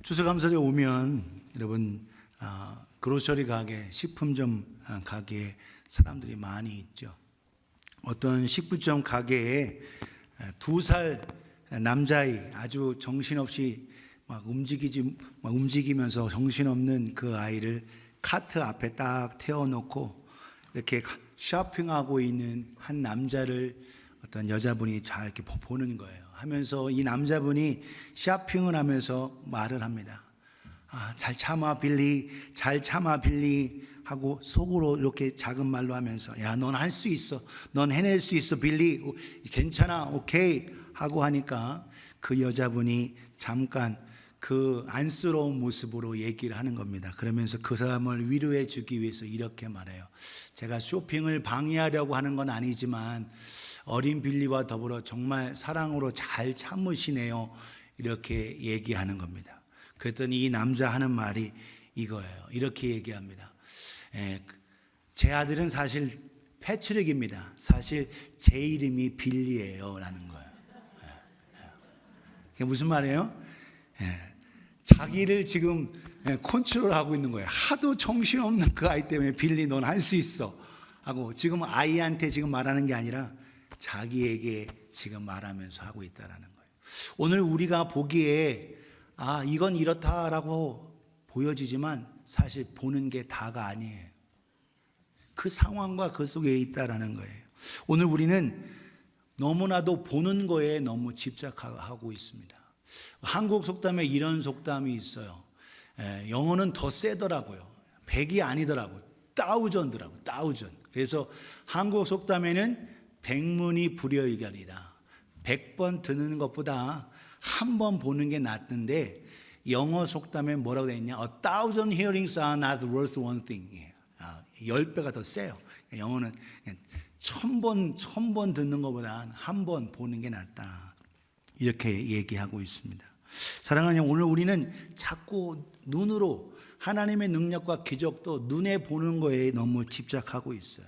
추수감사절에 오면 여러분 그로서리 가게, 식품점 가게에 사람들이 많이 있죠. 어떤 식품점 가게에 2살 남자아이, 아주 정신없이 움직이면서 정신없는 그 아이를 카트 앞에 딱 태워놓고 이렇게 쇼핑하고 있는 한 남자를 어떤 여자분이 잘 이렇게 보는 거예요. 하면서 이 남자분이 쇼핑을 하면서 말을 합니다. 잘 참아 빌리, 잘 참아 빌리 하고 속으로 이렇게 작은 말로 하면서, 야, 넌 할 수 있어, 넌 해낼 수 있어 빌리, 괜찮아, 오케이 하고 하니까 그 여자분이 잠깐 그 안쓰러운 모습으로 얘기를 하는 겁니다. 그러면서 그 사람을 위로해 주기 위해서 이렇게 말해요. 제가 쇼핑을 방해하려고 하는 건 아니지만 어린 빌리와 더불어 정말 사랑으로 잘 참으시네요. 이렇게 얘기하는 겁니다. 그랬더니 이 남자 하는 말이 이거예요. 이렇게 얘기합니다. 제 아들은 사실 패트릭입니다. 사실 제 이름이 빌리예요 라는 거예요. 그게 무슨 말이에요? 자기를 지금 컨트롤하고 있는 거예요. 하도 정신없는 그 아이 때문에 빌리 넌 할 수 있어 하고 지금 아이한테 지금 말하는 게 아니라 자기에게 지금 말하면서 하고 있다라는 거예요. 오늘 우리가 보기에 이건 이렇다라고 보여지지만 사실 보는 게 다가 아니에요. 그 상황과 그 속에 있다라는 거예요. 오늘 우리는 너무나도 보는 거에 너무 집착하고 있습니다. 한국 속담에 이런 속담이 있어요. 영어는 더 세더라고요. 100이 아니더라고요. 다우전더라고요. 다우전. 그래서 한국 속담에는 백문이 불여일견이다. 100번 듣는 것보다 한 번 보는 게 낫던데 영어 속담에 뭐라고 되어 있냐? A thousand hearings are not worth one thing. 10배가 더 세요. 영어는 1000번 듣는 것보다 한 번 보는 게 낫다. 이렇게 얘기하고 있습니다. 사랑하는 오늘 우리는 자꾸 눈으로 하나님의 능력과 기적도 눈에 보는 거에 너무 집착하고 있어요.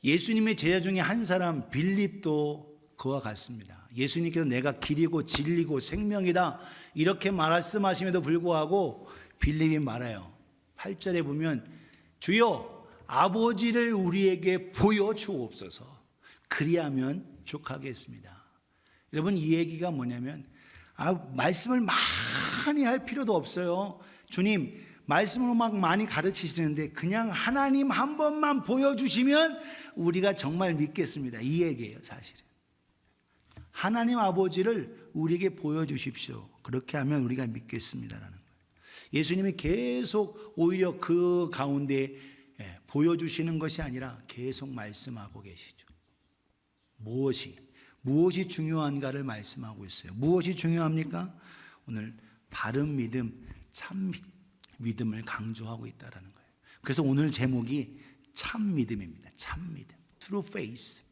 예수님의 제자 중에 한 사람 빌립도 그와 같습니다. 예수님께서 내가 길이고 진리고 생명이다 이렇게 말씀하심에도 불구하고 빌립이 말해요. 8절에 보면 주여 아버지를 우리에게 보여주옵소서 그리하면 족하겠습니다. 여러분 이 얘기가 뭐냐면 말씀을 많이 할 필요도 없어요. 주님 말씀으로 막 많이 가르치시는데 그냥 하나님 한 번만 보여주시면 우리가 정말 믿겠습니다. 이 얘기예요. 사실은 하나님 아버지를 우리에게 보여주십시오. 그렇게 하면 우리가 믿겠습니다라는 거예요. 예수님이 계속 오히려 그 가운데 보여주시는 것이 아니라 계속 말씀하고 계시죠. 무엇이 중요한가를 말씀하고 있어요. 무엇이 중요합니까? 오늘 바른 믿음, 참 믿음을 강조하고 있다는 거예요. 그래서 오늘 제목이 참 믿음입니다. 참 믿음, true faith.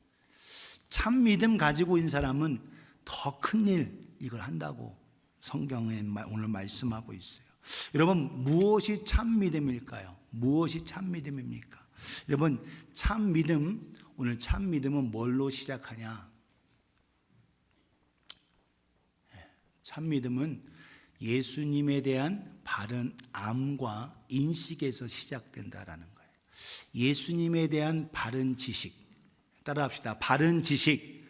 참 믿음 가지고 있는 사람은 더 큰 일 이걸 한다고 성경에 오늘 말씀하고 있어요. 여러분 무엇이 참 믿음일까요? 무엇이 참 믿음입니까? 여러분 참 믿음, 오늘 참 믿음은 뭘로 시작하냐? 참 믿음은 예수님에 대한 바른 암과 인식에서 시작된다라는 거예요. 예수님에 대한 바른 지식. 따라합시다. 바른 지식.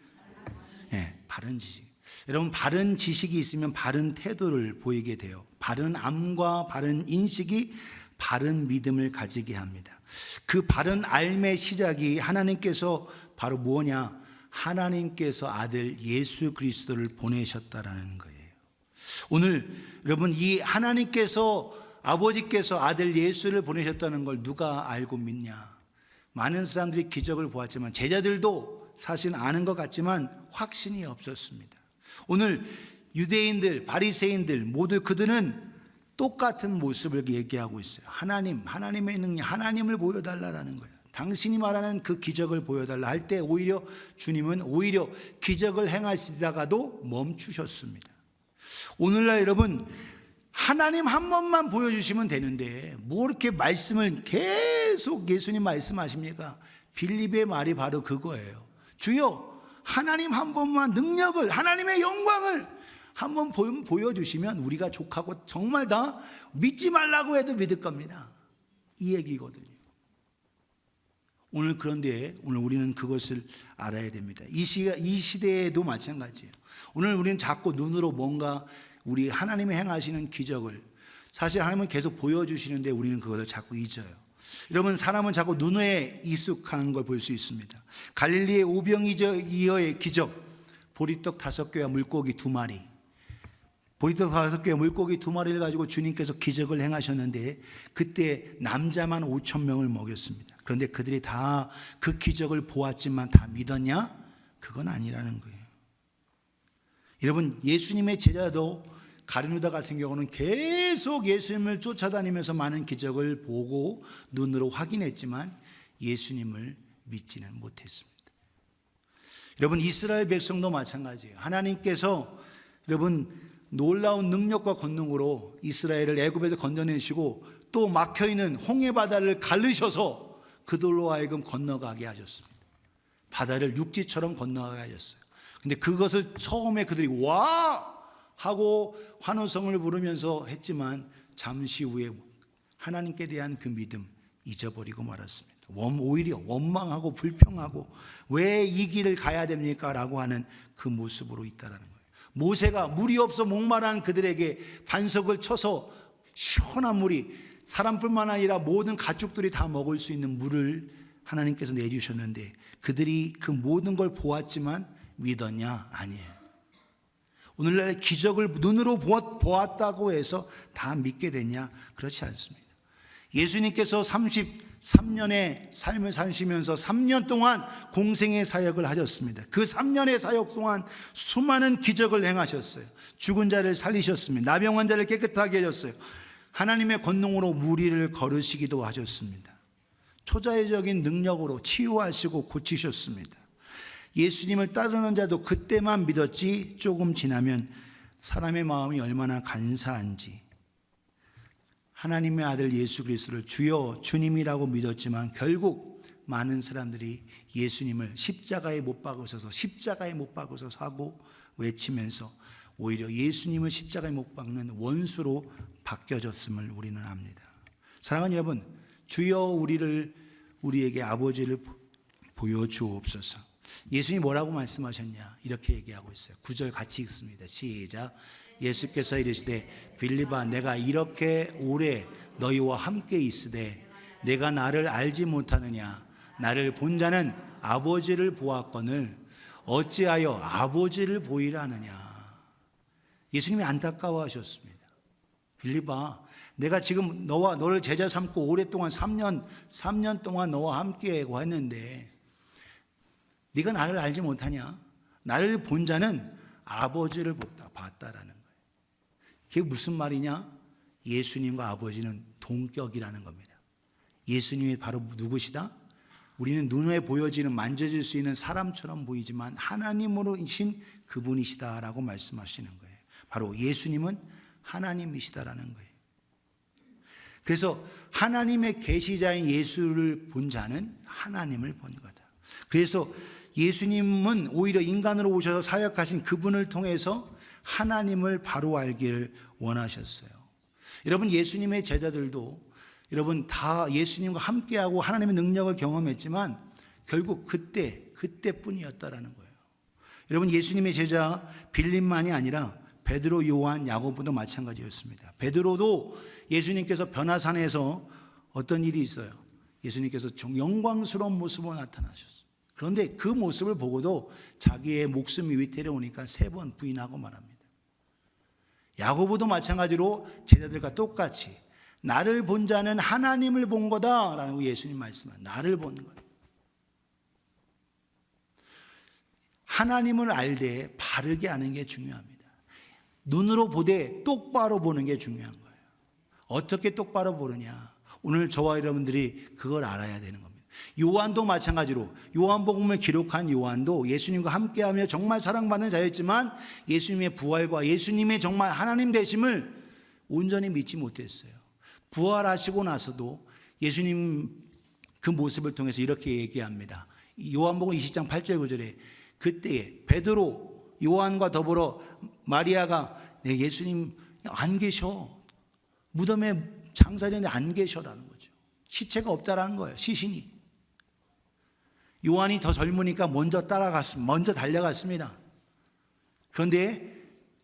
바른 지식. 여러분 바른 지식이 있으면 바른 태도를 보이게 돼요. 바른 암과 바른 인식이 바른 믿음을 가지게 합니다. 그 바른 삶의 시작이 하나님께서 바로 뭐냐? 하나님께서 아들 예수 그리스도를 보내셨다라는 거예요. 오늘 여러분 이 하나님께서 아버지께서 아들 예수를 보내셨다는 걸 누가 알고 믿냐? 많은 사람들이 기적을 보았지만 제자들도 사실 아는 것 같지만 확신이 없었습니다. 오늘 유대인들, 바리새인들 모두 그들은 똑같은 모습을 얘기하고 있어요. 하나님의 능력, 하나님을 보여달라는 거예요. 당신이 말하는 그 기적을 보여달라 할 때 오히려 주님은 오히려 기적을 행하시다가도 멈추셨습니다. 오늘날 여러분 하나님 한 번만 보여주시면 되는데 뭐 이렇게 말씀을 계속 예수님 말씀하십니까? 빌립의 말이 바로 그거예요. 주여 하나님 한 번만 능력을, 하나님의 영광을 한번 보여주시면 우리가 족하고 정말 다 믿지 말라고 해도 믿을 겁니다. 이 얘기거든요. 오늘 그런데 오늘 우리는 그것을 알아야 됩니다. 이 시대에도 마찬가지예요. 오늘 우리는 자꾸 눈으로 뭔가 우리 하나님이 행하시는 기적을 사실 하나님은 계속 보여주시는데 우리는 그것을 자꾸 잊어요. 여러분, 사람은 자꾸 눈에 익숙한 걸 볼 수 있습니다. 갈릴리의 오병이어의 기적, 보리떡 5개와 물고기 2마리. 보리떡 5개와 물고기 2마리를 가지고 주님께서 기적을 행하셨는데 그때 남자만 5,000명을 먹였습니다. 그런데 그들이 다 그 기적을 보았지만 다 믿었냐? 그건 아니라는 거예요. 여러분, 예수님의 제자도 가룟유다 같은 경우는 계속 예수님을 쫓아다니면서 많은 기적을 보고 눈으로 확인했지만 예수님을 믿지는 못했습니다. 여러분, 이스라엘 백성도 마찬가지예요. 하나님께서 여러분 놀라운 능력과 권능으로 이스라엘을 애굽에서 건져내시고 또 막혀있는 홍해 바다를 가르셔서 그들로 하여금 건너가게 하셨습니다. 바다를 육지처럼 건너가게 하셨어요. 근데 그것을 처음에 그들이 와! 하고 환호성을 부르면서 했지만 잠시 후에 하나님께 대한 그 믿음 잊어버리고 말았습니다. 오히려 원망하고 불평하고 왜 이 길을 가야 됩니까? 라고 하는 그 모습으로 있다라는 거예요. 모세가 물이 없어 목마른 그들에게 반석을 쳐서 시원한 물이 사람뿐만 아니라 모든 가축들이 다 먹을 수 있는 물을 하나님께서 내주셨는데 그들이 그 모든 걸 보았지만 믿었냐? 아니에요. 오늘날 기적을 눈으로 보았다고 해서 다 믿게 됐냐? 그렇지 않습니다. 예수님께서 33년의 삶을 사시면서 3년 동안 공생의 사역을 하셨습니다. 그 3년의 사역 동안 수많은 기적을 행하셨어요. 죽은 자를 살리셨습니다. 나병 자를 깨끗하게 하셨어요. 하나님의 권능으로 무리를 걸으시기도 하셨습니다. 초자연적인 능력으로 치유하시고 고치셨습니다. 예수님을 따르는 자도 그때만 믿었지 조금 지나면 사람의 마음이 얼마나 간사한지 하나님의 아들 예수 그리스도를 주여 주님이라고 믿었지만 결국 많은 사람들이 예수님을 십자가에 못 박으셔서 십자가에 못 박으셔서 하고 외치면서 오히려 예수님을 십자가에 못 박는 원수로 바뀌어졌음을 우리는 압니다. 사랑하는 여러분, 주여 우리에게 아버지를 보여주옵소서. 예수님이 뭐라고 말씀하셨냐? 이렇게 얘기하고 있어요. 9절 같이 읽습니다. 시작. 예수께서 이르시되 빌립아 내가 이렇게 오래 너희와 함께 있으되 내가 나를 알지 못하느냐? 나를 본 자는 아버지를 보았거늘 어찌하여 아버지를 보이라 하느냐? 예수님이 안타까워하셨습니다. 빌립아 내가 지금 너를 제자 삼고 오랫동안 3년 동안 너와 함께하고 했는데 네가 나를 알지 못하냐? 나를 본 자는 아버지를 봤다라는 거예요. 그게 무슨 말이냐? 예수님과 아버지는 동격이라는 겁니다. 예수님이 바로 누구시다? 우리는 눈에 보여지는 만져질 수 있는 사람처럼 보이지만 하나님으로신 그분이시다라고 말씀하시는 거예요. 바로 예수님은 하나님이시다라는 거예요. 그래서 하나님의 계시자인 예수를 본 자는 하나님을 본 거다. 그래서 예수님은 오히려 인간으로 오셔서 사역하신 그분을 통해서 하나님을 바로 알기를 원하셨어요. 여러분, 예수님의 제자들도 여러분 다 예수님과 함께하고 하나님의 능력을 경험했지만 결국 그때뿐이었다라는 거예요. 여러분, 예수님의 제자 빌립만이 아니라 베드로, 요한, 야고보도 마찬가지였습니다. 베드로도 예수님께서 변화산에서 어떤 일이 있어요. 예수님께서 영광스러운 모습으로 나타나셨어요. 그런데 그 모습을 보고도 자기의 목숨이 위태로우니까 3번 부인하고 말합니다. 야고보도 마찬가지로 제자들과 똑같이 나를 본 자는 하나님을 본 거다라고 예수님 말씀하세요. 나를 본 거다. 하나님을 알되 바르게 아는 게 중요합니다. 눈으로 보되 똑바로 보는 게 중요한 거예요. 어떻게 똑바로 보느냐? 오늘 저와 여러분들이 그걸 알아야 되는 겁니다. 요한도 마찬가지로 요한복음을 기록한 요한도 예수님과 함께하며 정말 사랑받는 자였지만 예수님의 부활과 예수님의 정말 하나님 되심을 온전히 믿지 못했어요. 부활하시고 나서도 예수님 그 모습을 통해서 이렇게 얘기합니다. 요한복음 20장 8절 9절에 그때에 베드로 요한과 더불어 마리아가 예수님 안 계셔. 무덤에 장사되는데 안 계셔라는 거죠. 시체가 없다라는 거예요. 시신이. 요한이 더 젊으니까 먼저 달려갔습니다. 그런데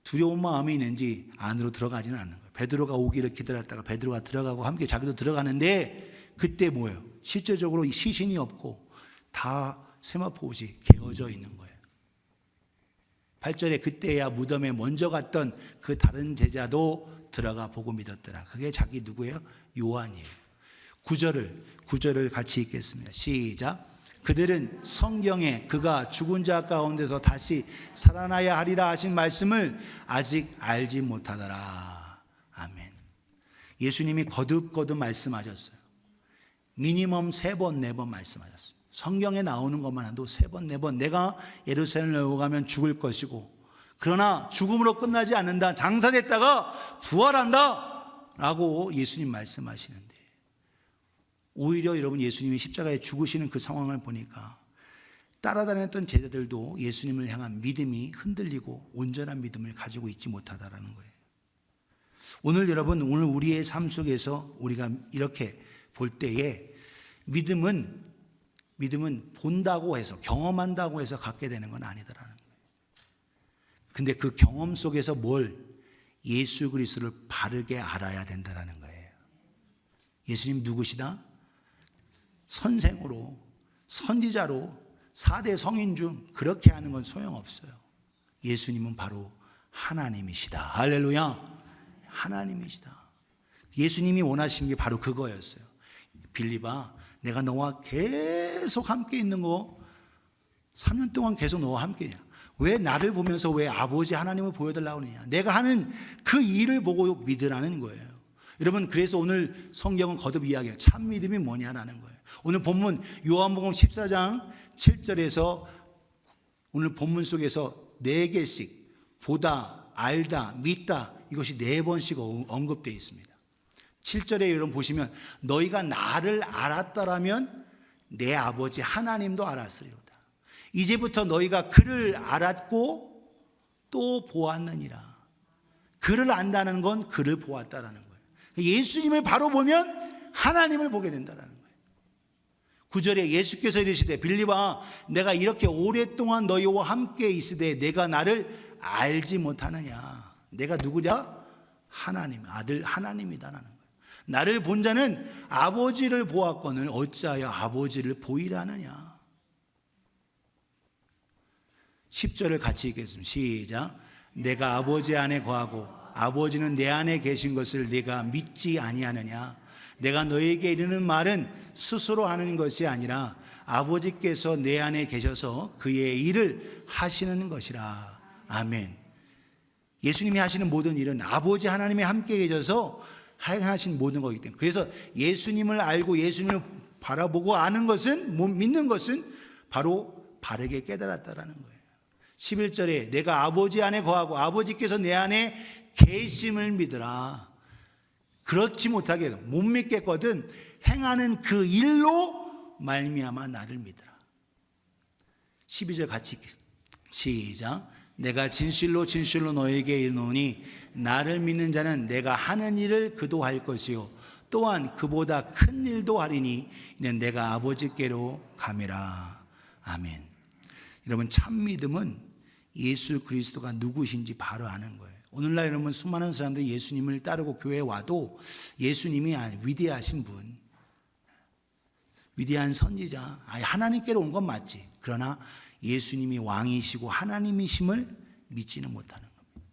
두려운 마음이 있는지 안으로 들어가지는 않는 거예요. 베드로가 오기를 기다렸다가 베드로가 들어가고 함께 자기도 들어가는데 그때 뭐예요? 실제적으로 시신이 없고 다 세마포 옷이 개어져 있는 거예요. 8절에 그때야 무덤에 먼저 갔던 그 다른 제자도 들어가 보고 믿었더라. 그게 자기 누구예요? 요한이에요. 9절을 같이 읽겠습니다. 시작. 그들은 성경에 그가 죽은 자 가운데서 다시 살아나야 하리라 하신 말씀을 아직 알지 못하더라. 아멘. 예수님이 거듭 말씀하셨어요. 미니멈 3번, 4번 말씀하셨어요. 성경에 나오는 것만 해도 3번, 4번 내가 예루살렘을 오가면 죽을 것이고 그러나 죽음으로 끝나지 않는다. 장사됐다가 부활한다 라고 예수님 말씀하시는데 오히려 여러분 예수님이 십자가에 죽으시는 그 상황을 보니까 따라다녔던 제자들도 예수님을 향한 믿음이 흔들리고 온전한 믿음을 가지고 있지 못하다라는 거예요. 오늘 여러분 우리의 삶 속에서 우리가 이렇게 볼 때에 믿음은 본다고 해서 경험한다고 해서 갖게 되는 건 아니더라는 거예요. 근데 그 경험 속에서 예수 그리스도를 바르게 알아야 된다는 거예요. 예수님 누구시다? 선생으로 선지자로 4대 성인 중 그렇게 하는 건 소용없어요. 예수님은 바로 하나님이시다. 할렐루야. 하나님이시다. 예수님이 원하신 게 바로 그거였어요. 빌립아, 내가 너와 계속 함께 있는 거 3년 동안 계속 너와 함께냐. 왜 나를 보면서 왜 아버지 하나님을 보여달라고 하느냐. 내가 하는 그 일을 보고 믿으라는 거예요. 여러분 그래서 오늘 성경은 거듭 이야기해요. 참 믿음이 뭐냐라는 거예요. 오늘 본문 요한복음 14장 7절에서 오늘 본문 속에서 4개씩 보다, 알다, 믿다 이것이 4번씩 언급되어 있습니다. 7절에 여러분 보시면 너희가 나를 알았다라면 내 아버지 하나님도 알았으리로다. 이제부터 너희가 그를 알았고 또 보았느니라. 그를 안다는 건 그를 보았다라는 거예요. 예수님을 바로 보면 하나님을 보게 된다라는 거예요. 9절에 예수께서 이르시되 빌립아 내가 이렇게 오랫동안 너희와 함께 있으되 내가 나를 알지 못하느냐. 내가 누구냐? 하나님, 아들 하나님이다라는 거예요. 나를 본 자는 아버지를 보았거늘 어찌하여 아버지를 보이라 하느냐. 10절을 같이 읽겠습니다. 시작. 내가 아버지 안에 거하고 아버지는 내 안에 계신 것을 네가 믿지 아니하느냐. 내가 너에게 이르는 말은 스스로 하는 것이 아니라 아버지께서 내 안에 계셔서 그의 일을 하시는 것이라. 아멘. 예수님이 하시는 모든 일은 아버지 하나님이 함께 계셔서 행하신 모든 거기 때문에 그래서 예수님을 알고 예수님을 바라보고 아는 것은 믿는 것은 바로 바르게 깨달았다라는 거예요. 11절에 내가 아버지 안에 거하고 아버지께서 내 안에 계심을 믿으라. 그렇지 못하게 못 믿겠거든 행하는 그 일로 말미암아 나를 믿으라. 12절 같이 시작. 내가 진실로 너에게 이르노니 나를 믿는 자는 내가 하는 일을 그도 할 것이요 또한 그보다 큰 일도 하리니 이는 내가 아버지께로 감이라. 아멘. 여러분 참 믿음은 예수 그리스도가 누구신지 바로 아는 거예요. 오늘날 여러분 수많은 사람들이 예수님을 따르고 교회에 와도 예수님이 위대하신 분, 위대한 선지자, 하나님께로 온 건 맞지. 그러나 예수님이 왕이시고 하나님이심을 믿지는 못하는 겁니다.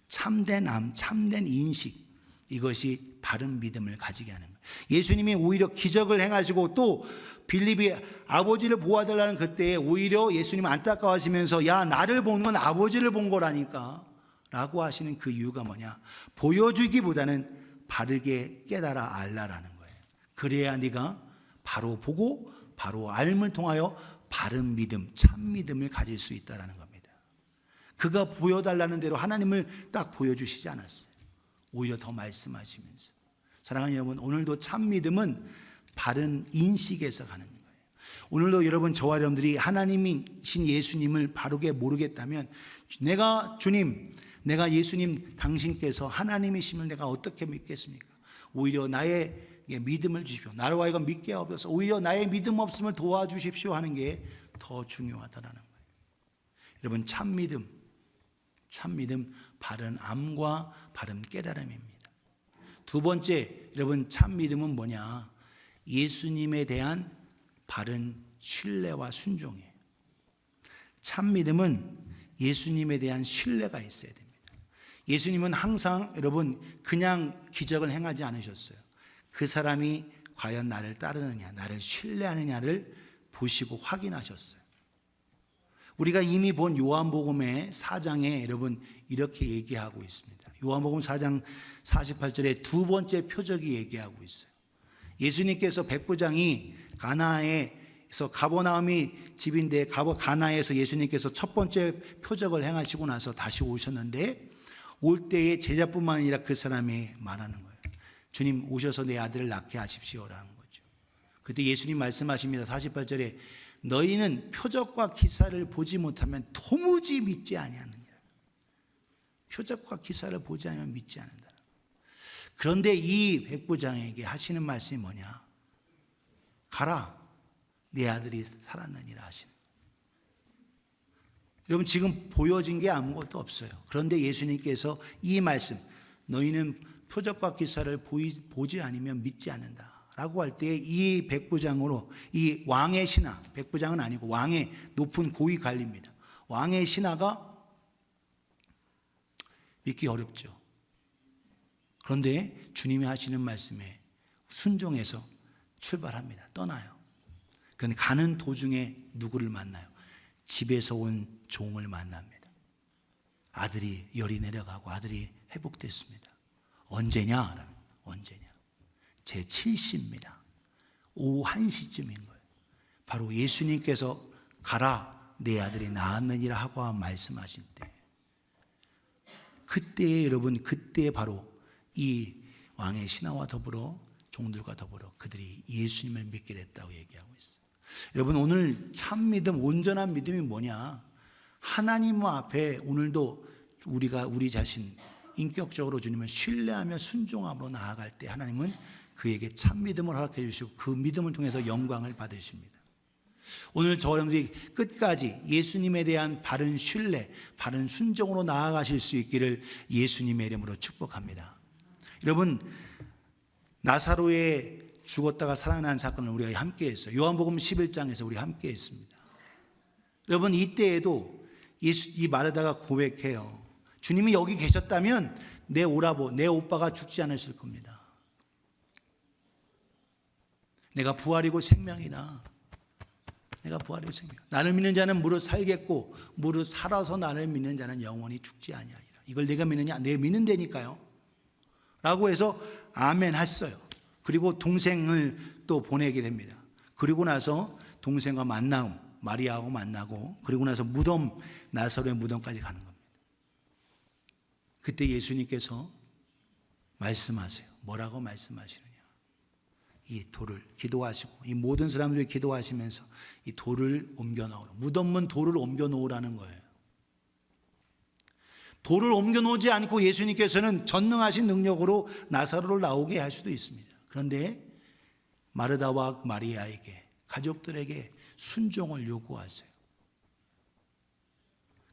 참된 암, 참된 인식, 이것이 바른 믿음을 가지게 하는 거예요. 예수님이 오히려 기적을 행하시고 또 빌립이 아버지를 보아달라는 그때에 오히려 예수님 안타까워하시면서 야 나를 보는 건 아버지를 본 거라니까 라고 하시는 그 이유가 뭐냐. 보여주기보다는 바르게 깨달아 알라라는 거예요. 그래야 네가 바로 보고 바로 알을 통하여 바른 믿음, 참 믿음을 가질 수 있다는 겁니다. 그가 보여달라는 대로 하나님을 딱 보여주시지 않았어요. 오히려 더 말씀하시면서. 사랑하는 여러분, 오늘도 참 믿음은 바른 인식에서 가는 거예요. 오늘도 여러분, 저와 여러분들이 하나님이신 예수님을 바르게 모르겠다면, 내가 주님, 내가 예수님 당신께서 하나님이심을 내가 어떻게 믿겠습니까? 오히려 나의 믿음을 주십시오. 나로 하여금 믿게 하옵소서. 오히려 나의 믿음 없음을 도와주십시오 하는 게 더 중요하다라는 거예요. 여러분, 참 믿음, 바른 암과 바른 깨달음입니다. 두 번째, 여러분, 참 믿음은 뭐냐? 예수님에 대한 바른 신뢰와 순종이에요. 참 믿음은 예수님에 대한 신뢰가 있어야 됩니다. 예수님은 항상 여러분 그냥 기적을 행하지 않으셨어요. 그 사람이 과연 나를 따르느냐, 나를 신뢰하느냐를 보시고 확인하셨어요. 우리가 이미 본 요한복음의 4장에 여러분 이렇게 얘기하고 있습니다. 요한복음 4장 48절에 두 번째 표적이 얘기하고 있어요. 예수님께서 백부장이 가나에서, 가버나움이 집인데 가나에서 예수님께서 첫 번째 표적을 행하시고 나서 다시 오셨는데, 올 때에 제자뿐만 아니라 그 사람이 말하는 거예요. 주님, 오셔서 내 아들을 낳게 하십시오라는 거죠. 그때 예수님 말씀하십니다. 48절에 너희는 표적과 기사를 보지 못하면 도무지 믿지 아니하느니라. 표적과 기사를 보지 않으면 믿지 않는다. 그런데 이 백부장에게 하시는 말씀이 뭐냐? 가라, 내 아들이 살았느니라 하시는. 여러분, 지금 보여진 게 아무것도 없어요. 그런데 예수님께서 이 말씀, 너희는 표적과 기사를 보지 않으면 믿지 않는다 라고 할 때, 이 백부장으로, 이 왕의 신하, 백부장은 아니고 왕의 높은 고위 관리입니다. 왕의 신하가 믿기 어렵죠. 그런데 주님이 하시는 말씀에 순종해서 출발합니다. 떠나요. 그런데 가는 도중에 누구를 만나요? 집에서 온 종을 만납니다. 아들이 열이 내려가고 아들이 회복됐습니다. 언제냐? 제 7시입니다. 오후 1시쯤인 거예요. 바로 예수님께서 가라, 내 아들이 나았느니라 하고 말씀하신 때, 그때에 여러분, 그때에 바로 이 왕의 신하와 더불어 종들과 더불어 그들이 예수님을 믿게 됐다고 얘기하고 있어요. 여러분, 오늘 참 믿음, 온전한 믿음이 뭐냐? 하나님 앞에 오늘도 우리가 우리 자신 인격적으로 주님을 신뢰하며 순종함으로 나아갈 때 하나님은 그에게 참 믿음을 허락해 주시고 그 믿음을 통해서 영광을 받으십니다. 오늘 저와 여러분들이 끝까지 예수님에 대한 바른 신뢰, 바른 순종으로 나아가실 수 있기를 예수님의 이름으로 축복합니다. 여러분, 나사로의 죽었다가 살아난 사건을 우리가 함께 했어요. 요한복음 11장에서 우리 함께 했습니다. 여러분, 이때에도 이 마르다가 고백해요. 주님이 여기 계셨다면 내 오라버, 내 오빠가 죽지 않으실 겁니다. 내가 부활이고 생명이다. 내가 부활이고 생명. 나를 믿는 자는 무릇 살겠고 무릇 살아서 나를 믿는 자는 영원히 죽지 아니하리라. 이걸 내가 믿느냐? 내가 믿는다니까요. 라고 해서 아멘 했어요. 그리고 동생을 또 보내게 됩니다. 그리고 나서 동생과 마리아하고 만나고, 그리고 나서 무덤, 나사로의 무덤까지 가는 겁니다. 그때 예수님께서 말씀하세요. 뭐라고 말씀하시느냐? 이 돌을 기도하시고, 이 모든 사람들이 기도하시면서 이 돌을 옮겨 놓으라. 무덤은 돌을 옮겨 놓으라는 거예요. 돌을 옮겨 놓지 않고 예수님께서는 전능하신 능력으로 나사로를 나오게 할 수도 있습니다. 그런데 마르다와 마리아에게, 가족들에게 순종을 요구하세요.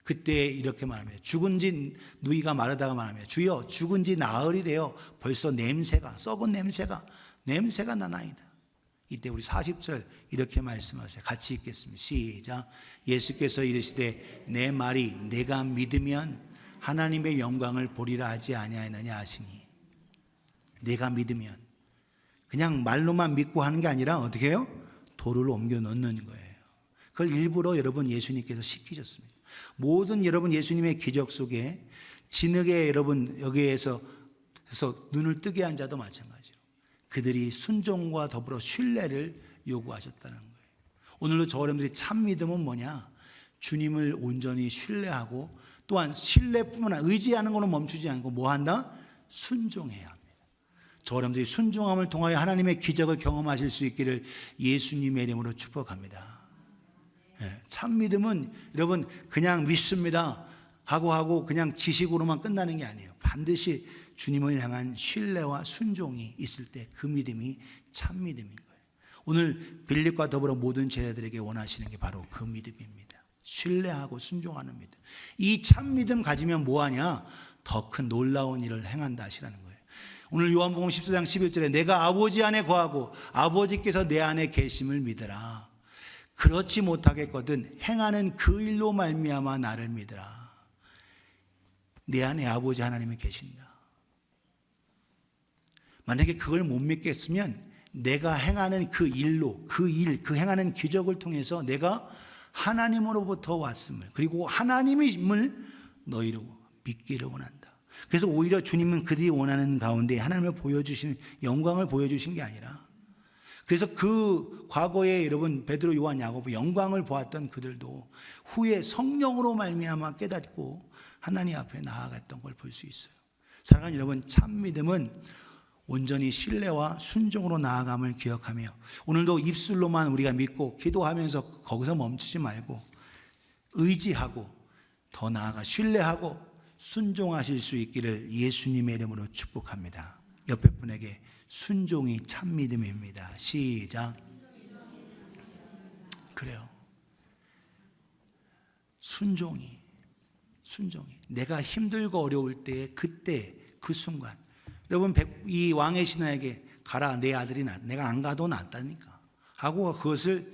그때 이렇게 말합니다. 죽은 지, 누이가 마르다가 말합니다. 주여, 죽은 지 나흘이 되어 벌써 냄새가, 썩은 냄새가 나나이다. 이때 우리 40절 이렇게 말씀하세요. 같이 읽겠습니다. 시작. 예수께서 이르시되 내 말이 내가 믿으면 하나님의 영광을 보리라 하지 아니하느냐 하시니, 내가 믿으면, 그냥 말로만 믿고 하는 게 아니라 어떻게 해요? 돌을 옮겨 놓는 거예요. 그걸 일부러 여러분 예수님께서 시키셨습니다. 모든 여러분 예수님의 기적 속에 진흙에 여러분 여기에서 눈을 뜨게 한 자도 마찬가지로 그들이 순종과 더불어 신뢰를 요구하셨다는 거예요. 오늘도 저 여러분들이 참 믿음은 뭐냐? 주님을 온전히 신뢰하고, 또한 신뢰뿐만 아니라 의지하는 것은 멈추지 않고 뭐 한다? 순종해야 합니다. 저 여러분들이 순종함을 통하여 하나님의 기적을 경험하실 수 있기를 예수님의 이름으로 축복합니다. 참 믿음은 여러분 그냥 믿습니다 하고 그냥 지식으로만 끝나는 게 아니에요. 반드시 주님을 향한 신뢰와 순종이 있을 때 그 믿음이 참 믿음인 거예요. 오늘 빌립과 더불어 모든 제자들에게 원하시는 게 바로 그 믿음입니다. 신뢰하고 순종하는 믿음. 이 참 믿음 가지면 뭐하냐? 더 큰 놀라운 일을 행한다 하시라는 거예요. 오늘 요한복음 14장 11절에 내가 아버지 안에 거하고 아버지께서 내 안에 계심을 믿으라. 그렇지 못하겠거든 행하는 그 일로 말미암아 나를 믿으라. 내 안에 아버지 하나님이 계신다. 만약에 그걸 못 믿겠으면 내가 행하는 그 일로 그 행하는 기적을 통해서 내가 하나님으로부터 왔음을 그리고 하나님임을 너희로 믿기를 원한다. 그래서 오히려 주님은 그들이 원하는 가운데 하나님을 보여주시는 영광을 보여주신 게 아니라 그래서 그 과거에 여러분 베드로, 요한, 야고보 영광을 보았던 그들도 후에 성령으로 말미암아 깨닫고 하나님 앞에 나아갔던 걸 볼 수 있어요. 사랑하는 여러분, 참 믿음은 온전히 신뢰와 순종으로 나아감을 기억하며 오늘도 입술로만 우리가 믿고 기도하면서 거기서 멈추지 말고 의지하고 더 나아가 신뢰하고 순종하실 수 있기를 예수님의 이름으로 축복합니다. 옆에 분에게 순종이 참 믿음입니다. 시작. 그래요. 순종이 내가 힘들고 어려울 때 그때 그 순간 여러분 이 왕의 신하에게 가라 내 아들이 내가 안 가도 낫다니까 하고 그것을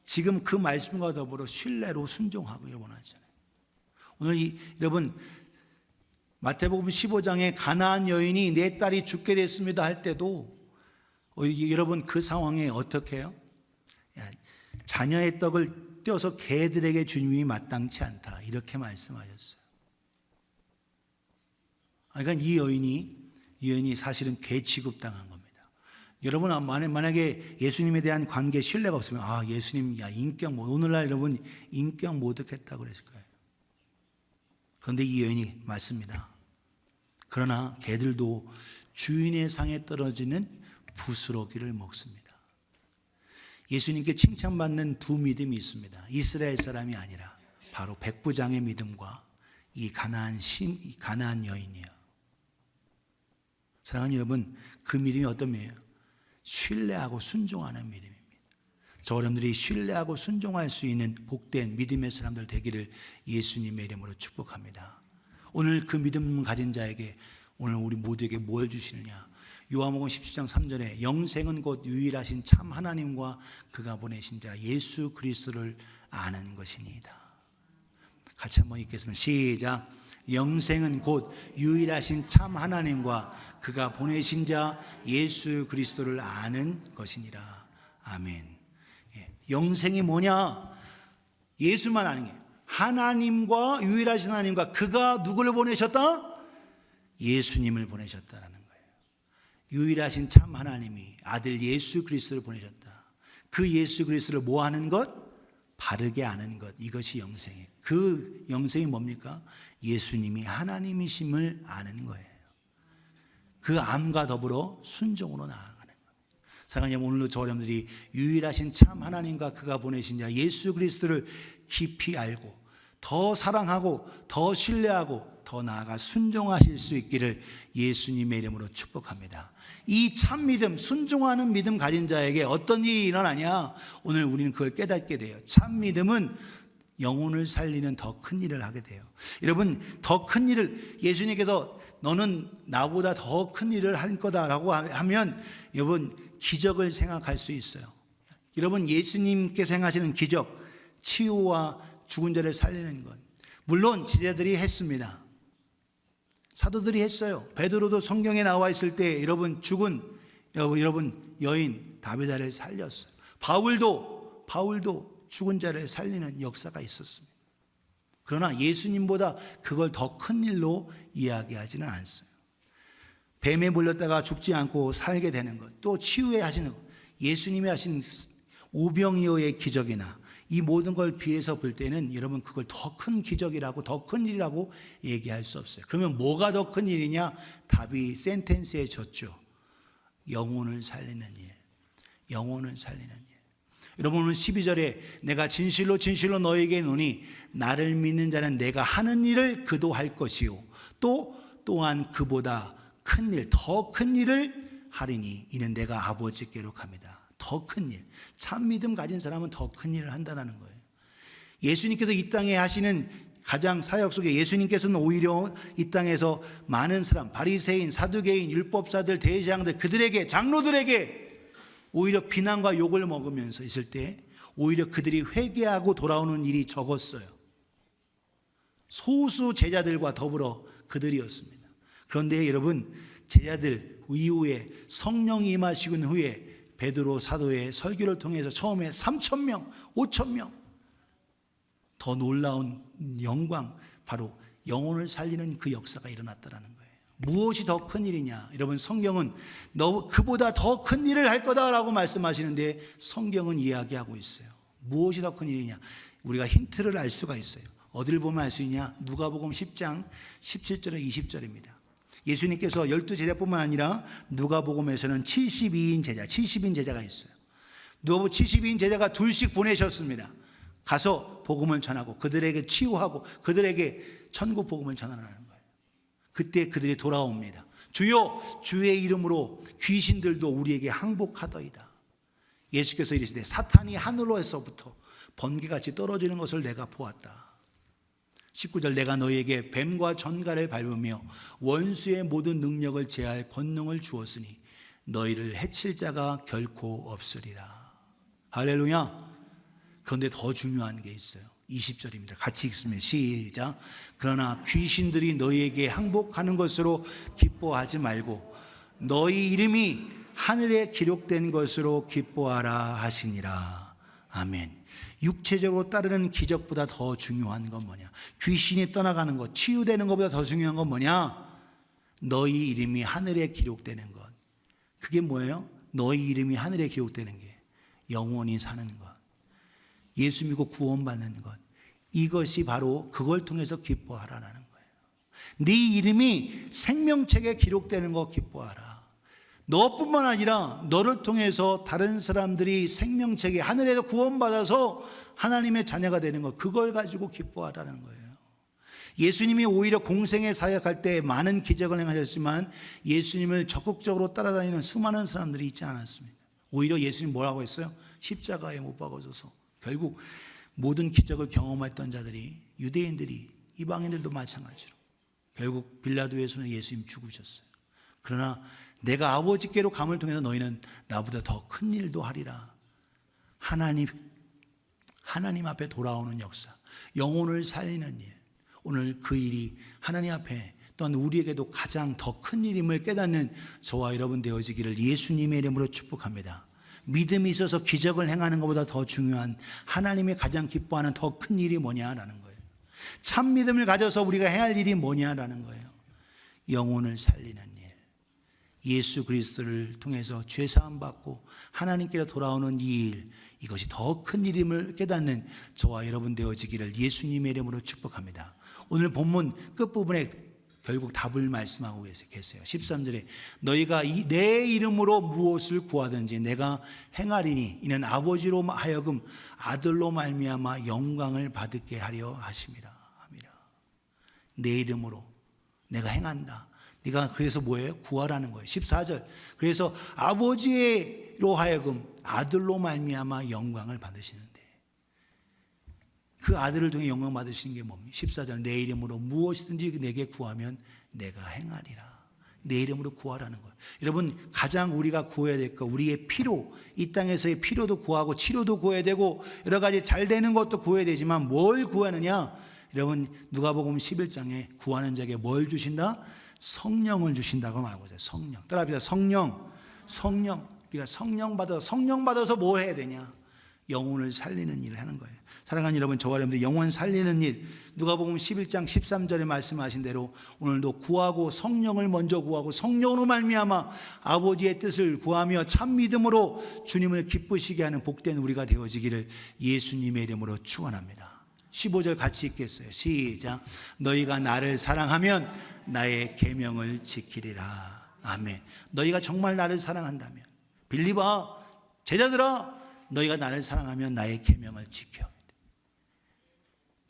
지금 그 말씀과 더불어 신뢰로 순종하기를 원하잖아요. 오늘 여러분 마태복음 15장에 가나안 여인이 내 딸이 죽게 됐습니다 할 때도 여러분 그 상황에 어떻게 해요? 자녀의 떡을 떼어서 개들에게 주님이 마땅치 않다 이렇게 말씀하셨어요. 그러니까 이 여인이 사실은 개 취급당한 겁니다. 여러분 만약에 예수님에 대한 관계 신뢰가 없으면 예수님 인격 오늘날 여러분 인격 모독했다고 그랬을 거예요. 그런데 이 여인이 맞습니다. 그러나 개들도 주인의 상에 떨어지는 부스러기를 먹습니다. 예수님께 칭찬받는 두 믿음이 있습니다. 이스라엘 사람이 아니라 바로 백부장의 믿음과 이 가나안 여인이에요. 사랑하는 여러분, 그 믿음이 어떤 믿음이에요? 신뢰하고 순종하는 믿음입니다. 저 여러분들이 신뢰하고 순종할 수 있는 복된 믿음의 사람들 되기를 예수님의 이름으로 축복합니다. 오늘 그 믿음 가진 자에게 오늘 우리 모두에게 뭘 주시느냐? 요한복음 17장 3절에 영생은 곧 유일하신 참 하나님과 그가 보내신 자 예수 그리스도를 아는 것이니이다. 같이 한번 읽겠습니다. 시작. 영생은 곧 유일하신 참 하나님과 그가 보내신 자 예수 그리스도를 아는 것이니라. 아멘. 영생이 뭐냐? 예수만 아는 게 하나님과 유일하신 하나님과 그가 누구를 보내셨다? 예수님을 보내셨다라는 거예요. 유일하신 참 하나님이 아들 예수 그리스도를 보내셨다. 그 예수 그리스도를 뭐 하는 것? 바르게 아는 것. 이것이 영생이에요. 그 영생이 뭡니까? 예수님이 하나님이심을 아는 거예요. 그 암과 더불어 순종으로 나아가는 겁니다. 사랑하는 여러분, 오늘도 저 여러분들이 유일하신 참 하나님과 그가 보내신 자 예수 그리스도를 깊이 알고 더 사랑하고 더 신뢰하고 더 나아가 순종하실 수 있기를 예수님의 이름으로 축복합니다. 이 참 믿음, 순종하는 믿음 가진 자에게 어떤 일이 일어나냐? 오늘 우리는 그걸 깨닫게 돼요. 참 믿음은 영혼을 살리는 더 큰 일을 하게 돼요. 여러분, 더 큰 일을 예수님께서 너는 나보다 더 큰 일을 할 거다라고 하면 여러분 기적을 생각할 수 있어요. 여러분 예수님께서 행하시는 기적, 치유와 죽은 자를 살리는 것, 물론 제자들이 했습니다. 사도들이 했어요. 베드로도 성경에 나와 있을 때 여러분 죽은 여러분 여인 다비다를 살렸어요. 바울도 죽은 자를 살리는 역사가 있었습니다. 그러나 예수님보다 그걸 더 큰 일로 이야기하지는 않았어요. 뱀에 물렸다가 죽지 않고 살게 되는 것, 또 치유해 하시는 것, 예수님이 하신 오병이어의 기적이나 이 모든 걸 비해서 볼 때는 여러분 그걸 더 큰 기적이라고 더 큰 일이라고 얘기할 수 없어요. 그러면 뭐가 더 큰 일이냐? 답이 센텐스에 졌죠. 영혼을 살리는 일. 영혼을 살리는 일. 여러분 오늘 12절에 내가 진실로 진실로 너에게 이르노니 나를 믿는 자는 내가 하는 일을 그도 할 것이요 또한 그보다 큰 일, 더 큰 일을 하리니 이는 내가 아버지께로 갑니다. 더 큰 일. 참 믿음 가진 사람은 더 큰 일을 한다는 거예요. 예수님께서 이 땅에 하시는 가장 사역 속에 예수님께서는 오히려 이 땅에서 많은 사람, 바리새인, 사두개인, 율법사들, 대제사장들, 그들에게, 장로들에게 오히려 비난과 욕을 먹으면서 있을 때 오히려 그들이 회개하고 돌아오는 일이 적었어요. 소수 제자들과 더불어 그들이었습니다. 그런데 여러분, 제자들 이후에 성령이 임하시고 후에 베드로 사도의 설교를 통해서 처음에 3,000명, 5,000명, 더 놀라운 영광, 바로 영혼을 살리는 그 역사가 일어났다는 거예요. 무엇이 더 큰 일이냐? 여러분, 성경은 너 그보다 더 큰 일을 할 거다라고 말씀하시는데 성경은 이야기하고 있어요. 무엇이 더 큰 일이냐? 우리가 힌트를 알 수가 있어요. 어디를 보면 알 수 있냐? 누가복음 10장 17절에 20절입니다. 예수님께서 12제자뿐만 아니라 누가복음에서는 72인 제자가 있어요. 누가복음 72인 제자가 둘씩 보내셨습니다. 가서 복음을 전하고 그들에게 치유하고 그들에게 천국 복음을 전하라는 거예요. 그때 그들이 돌아옵니다. 주여, 주의 이름으로 귀신들도 우리에게 항복하더이다. 예수께서 이르시되 사탄이 하늘로에서부터 번개같이 떨어지는 것을 내가 보았다. 19절 내가 너희에게 뱀과 전갈을 밟으며 원수의 모든 능력을 제할 권능을 주었으니 너희를 해칠 자가 결코 없으리라. 할렐루야. 그런데 더 중요한 게 있어요. 20절입니다. 같이 읽습니다. 시작. 그러나 귀신들이 너희에게 항복하는 것으로 기뻐하지 말고 너희 이름이 하늘에 기록된 것으로 기뻐하라 하시니라. 아멘. 육체적으로 따르는 기적보다 더 중요한 건 뭐냐? 귀신이 떠나가는 것, 치유되는 것보다 더 중요한 건 뭐냐? 너희 이름이 하늘에 기록되는 것. 그게 뭐예요? 너희 이름이 하늘에 기록되는 게 영원히 사는 것, 예수 믿고 구원받는 것. 이것이 바로 그걸 통해서 기뻐하라는 거예요. 네 이름이 생명책에 기록되는 거 기뻐하라. 너뿐만 아니라 너를 통해서 다른 사람들이 생명책에 하늘에서 구원받아서 하나님의 자녀가 되는 것, 그걸 가지고 기뻐하라는 거예요. 예수님이 오히려 공생에 사역할 때 많은 기적을 행하셨지만 예수님을 적극적으로 따라다니는 수많은 사람들이 있지 않았습니다. 오히려 예수님 뭐라고 했어요? 십자가에 못 박아줘서 결국 모든 기적을 경험했던 자들이, 유대인들이, 이방인들도 마찬가지로 결국 빌라도에서는 예수님 죽으셨어요. 그러나 내가 아버지께로 감을 통해서 너희는 나보다 더 큰 일도 하리라. 하나님 앞에 돌아오는 역사, 영혼을 살리는 일. 오늘 그 일이 하나님 앞에 또한 우리에게도 가장 더 큰 일임을 깨닫는 저와 여러분 되어지기를 예수님의 이름으로 축복합니다. 믿음이 있어서 기적을 행하는 것보다 더 중요한, 하나님이 가장 기뻐하는 더 큰 일이 뭐냐라는 거예요. 참 믿음을 가져서 우리가 해야 할 일이 뭐냐라는 거예요. 영혼을 살리는 일. 예수 그리스도를 통해서 죄사함 받고 하나님께로 돌아오는 이 일, 이것이 더 큰 일임을 깨닫는 저와 여러분 되어지기를 예수님의 이름으로 축복합니다. 오늘 본문 끝부분에 결국 답을 말씀하고 계세요. 13절에 너희가 내 이름으로 무엇을 구하든지 내가 행하리니 이는 아버지로 하여금 아들로 말미암아 영광을 받게 하려 하심이라. 내 이름으로 내가 행한다. 네가 그래서 뭐예요? 구하라는 거예요. 14절 그래서 아버지로 하여금 아들로 말미암아 영광을 받으시는데, 그 아들을 통해 영광 받으시는 게 뭡니까? 14절 내 이름으로 무엇이든지 내게 구하면 내가 행하리라. 내 이름으로 구하라는 거예요. 여러분, 가장 우리가 구해야 될 거, 우리의 필요, 이 땅에서의 필요도 구하고 치료도 구해야 되고 여러 가지 잘 되는 것도 구해야 되지만 뭘 구하느냐? 여러분, 누가복음 11장에 구하는 자에게 뭘 주신다? 성령을 주신다고 말하고 있어요. 성령. 따라합시다. 성령. 우리가 성령 받아서 뭘 해야 되냐? 영혼을 살리는 일을 하는 거예요. 사랑하는 여러분, 저와 여러분들 영혼 살리는 일, 누가복음 11장 13절에 말씀하신 대로 오늘도 구하고 성령을 먼저 구하고 성령으로 말미암아 아버지의 뜻을 구하며 참 믿음으로 주님을 기쁘시게 하는 복된 우리가 되어지기를 예수님의 이름으로 축원합니다. 15절 같이 읽겠어요. 시작. 너희가 나를 사랑하면 나의 계명을 지키리라. 아멘. 너희가 정말 나를 사랑한다면, 빌리버, 제자들아, 너희가 나를 사랑하면 나의 계명을 지켜.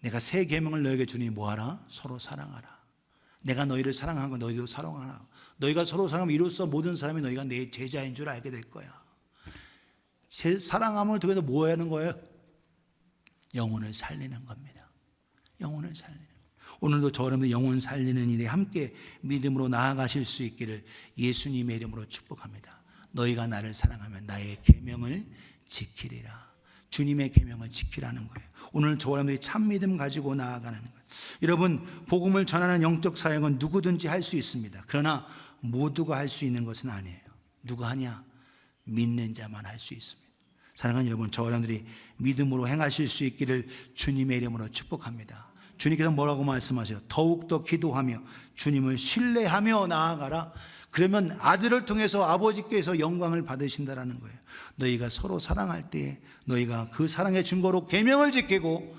내가 새 계명을 너에게 주니 뭐하라? 서로 사랑하라. 내가 너희를 사랑한 거 너희도 사랑하라. 너희가 서로 사랑하면 이로써 모든 사람이 너희가 내 제자인 줄 알게 될 거야. 제 사랑함을 통해서 뭐 하는 거예요? 영혼을 살리는 겁니다. 영혼을 살리는 거예요. 오늘도 저 여러분들 영혼 살리는 일에 함께 믿음으로 나아가실 수 있기를 예수님의 이름으로 축복합니다. 너희가 나를 사랑하면 나의 계명을 지키리라. 주님의 계명을 지키라는 거예요. 오늘 저 여러분들이 참 믿음 가지고 나아가는 거예요. 여러분, 복음을 전하는 영적 사역은 누구든지 할 수 있습니다. 그러나 모두가 할 수 있는 것은 아니에요. 누가 하냐? 믿는 자만 할 수 있습니다. 사랑하는 여러분, 저 여러분들이 믿음으로 행하실 수 있기를 주님의 이름으로 축복합니다. 주님께서 뭐라고 말씀하세요? 더욱더 기도하며 주님을 신뢰하며 나아가라. 그러면 아들을 통해서 아버지께서 영광을 받으신다라는 거예요. 너희가 서로 사랑할 때 너희가 그 사랑의 증거로 계명을 지키고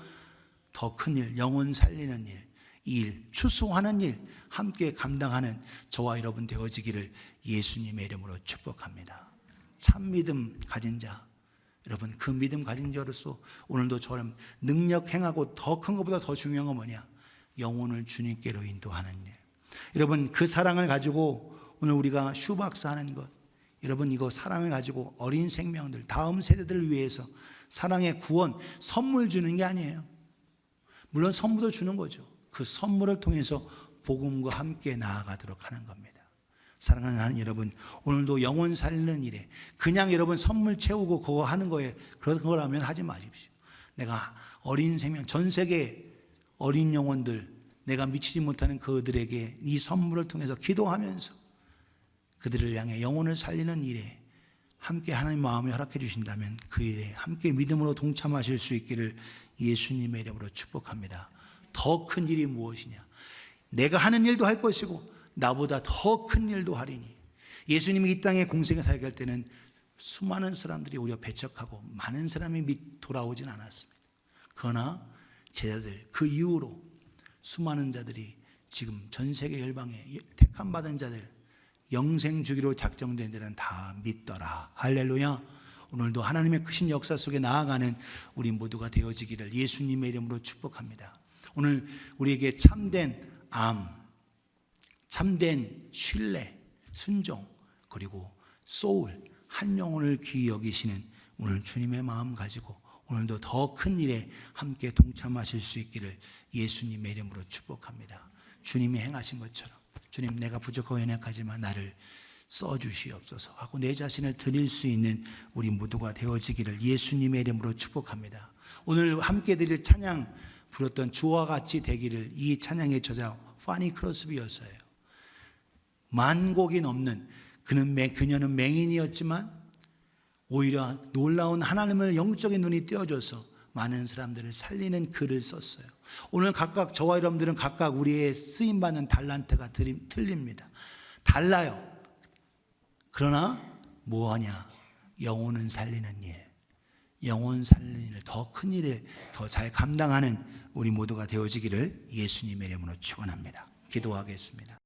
더 큰 일, 영혼 살리는 일, 일, 추수하는 일 함께 감당하는 저와 여러분 되어지기를 예수님의 이름으로 축복합니다. 참 믿음 가진 자, 여러분, 그 믿음 가진 자로서 오늘도 저런 능력 행하고 더 큰 것보다 더 중요한 건 뭐냐? 영혼을 주님께로 인도하는 일. 여러분, 그 사랑을 가지고 오늘 우리가 슈박스 하는 것, 여러분, 이거 사랑을 가지고 어린 생명들, 다음 세대들을 위해서 사랑의 구원, 선물 주는 게 아니에요. 물론 선물도 주는 거죠. 그 선물을 통해서 복음과 함께 나아가도록 하는 겁니다. 사랑하는 여러분, 오늘도 영혼 살리는 일에 그냥 여러분 선물 채우고 그거 하는 거에 그런 거라면 하지 마십시오. 내가 어린 생명, 전 세계 어린 영혼들, 내가 미치지 못하는 그들에게 이 선물을 통해서 기도하면서 그들을 향해 영혼을 살리는 일에 함께 하나님 마음을 허락해 주신다면 그 일에 함께 믿음으로 동참하실 수 있기를 예수님의 이름으로 축복합니다. 더 큰 일이 무엇이냐? 내가 하는 일도 할 것이고 나보다 더 큰 일도 하리니. 예수님이 이 땅에 공생에 살게 할 때는 수많은 사람들이 오히려 배척하고 많은 사람이 돌아오진 않았습니다. 그러나 제자들, 그 이후로 수많은 자들이 지금 전 세계 열방에 택함 받은 자들, 영생 주기로 작정된 자는 다 믿더라. 할렐루야. 오늘도 하나님의 크신 역사 속에 나아가는 우리 모두가 되어지기를 예수님의 이름으로 축복합니다. 오늘 우리에게 참된 암, 참된 신뢰, 순종, 그리고 소울, 한 영혼을 귀히 여기시는 오늘 주님의 마음 가지고 오늘도 더 큰 일에 함께 동참하실 수 있기를 예수님의 이름으로 축복합니다. 주님이 행하신 것처럼 주님, 내가 부족하고 연약하지만 나를 써주시옵소서 하고 내 자신을 드릴 수 있는 우리 모두가 되어지기를 예수님의 이름으로 축복합니다. 오늘 함께 드릴 찬양 부렸던 주와 같이 되기를 이 찬양의 저자 파니 크로스비였어요. 만 곡이 넘는 그녀는 맹인이었지만 오히려 놀라운 하나님을 영적인 눈이 띄어줘서 많은 사람들을 살리는 글을 썼어요. 오늘 각각 저와 여러분들은 각각 우리의 쓰임받는 달란트가 틀립니다. 달라요. 그러나 뭐하냐? 영혼은 살리는 일, 영혼 살리는 일, 더 큰 일에 더 잘 감당하는 우리 모두가 되어지기를 예수님의 이름으로 축원합니다. 기도하겠습니다.